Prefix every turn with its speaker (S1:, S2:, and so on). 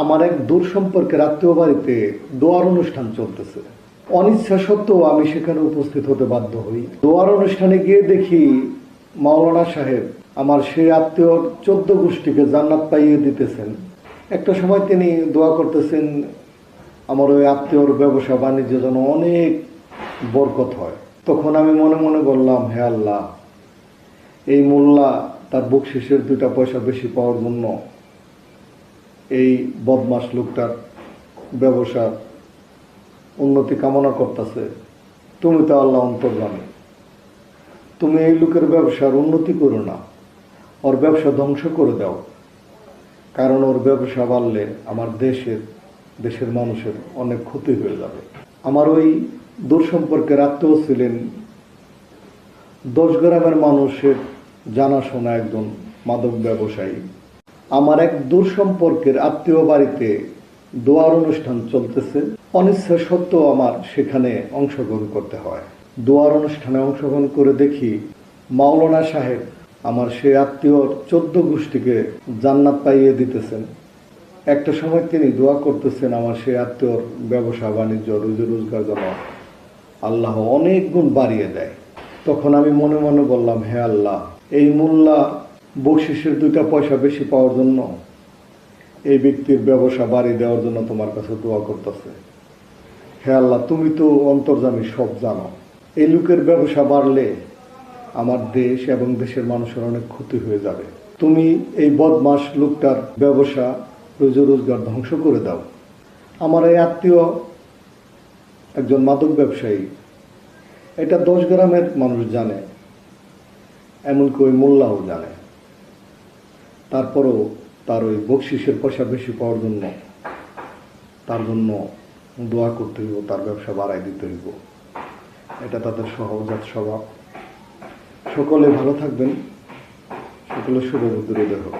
S1: আমার এক দূর সম্পর্কের আত্মীয় বাড়িতে দোয়ার অনুষ্ঠান চলতেছে। অনিচ্ছা সত্ত্বেও আমি সেখানে উপস্থিত হতে বাধ্য হই। দোয়ার অনুষ্ঠানে গিয়ে দেখি মাওলানা সাহেব আমার সেই আত্মীয়র 14 গোষ্ঠীকে জান্নাত পাইয়ে দিতেছেন। একটা সময় তিনি দোয়া করতেছেন আমার ওই আত্মীয়র ব্যবসা বাণিজ্য যেন অনেক বরকত হয়। তখন আমি মনে মনে বললাম, হে আল্লাহ, এই মোল্লা তার বকশিসের 2টা পয়সা বেশি পাওয়ার জন্য এই বদমাস লোকটার ব্যবসার উন্নতি কামনা করতেছে। তুমি তো আল্লাহ অন্তর্যামী, তুমি এই লোকের ব্যবসার উন্নতি করো না, ওর ব্যবসা ধ্বংস করে দাও। কারণ ওর ব্যবসা বাড়লে আমার দেশের মানুষের অনেক ক্ষতি হয়ে যাবে। আমার ওই দূর সম্পর্কের আত্মীয় ছিলেন 10 গ্রামের মানুষের জানাশোনা একজন মাদক ব্যবসায়ী। আমার এক দূর সম্পর্কের আত্মীয় বাড়িতে দোয়ার অনুষ্ঠান চলতেছে। অনিচ্ছা সত্ত্বেও আমার সেখানে অংশগ্রহণ করতে হয়। দোয়ার অনুষ্ঠানে অংশগ্রহণ করে দেখি মাওলানা সাহেব আমার সেই আত্মীয়র 14 গোষ্ঠীকে জান্নাত পাইয়ে দিতেছেন। একটা সময় তিনি দোয়া করতেছেন আমার সেই আত্মীয়র ব্যবসা বাণিজ্য রুজি রোজগার যেন আল্লাহ অনেক গুণ বাড়িয়ে দেয়। তখন আমি মনে মনে বললাম, হে আল্লাহ, এই মোল্লা বকশিসের 2টা পয়সা বেশি পাওয়ার জন্য এই ব্যক্তির ব্যবসা বাড়িয়ে দেওয়ার জন্য তোমার কাছে দোয়া করতেছে। হে আল্লাহ, তুমি তো অন্তর্যামী, সব জানো। এই লোকের ব্যবসা বাড়লে আমার দেশ এবং দেশের মানুষের অনেক ক্ষতি হয়ে যাবে। তুমি এই বদমাস লোকটার ব্যবসা রুজি রোজগার ধ্বংস করে দাও। আমার এই আত্মীয় একজন মাদক ব্যবসায়ী, এটা 10 গ্রামের মানুষ জানে, এমনকি ওই মোল্লাও জানে। তারপরও তার ওই বকশিসের পয়সা বেশি পাওয়ার জন্য তার জন্য দোয়া করতে হইব, তার ব্যবসা বাড়াই দিতে হইব। এটা তাদের সহজাত স্বভাব। সকলে ভালো থাকবেন, সকলের শুভ বুদ্ধি হোক।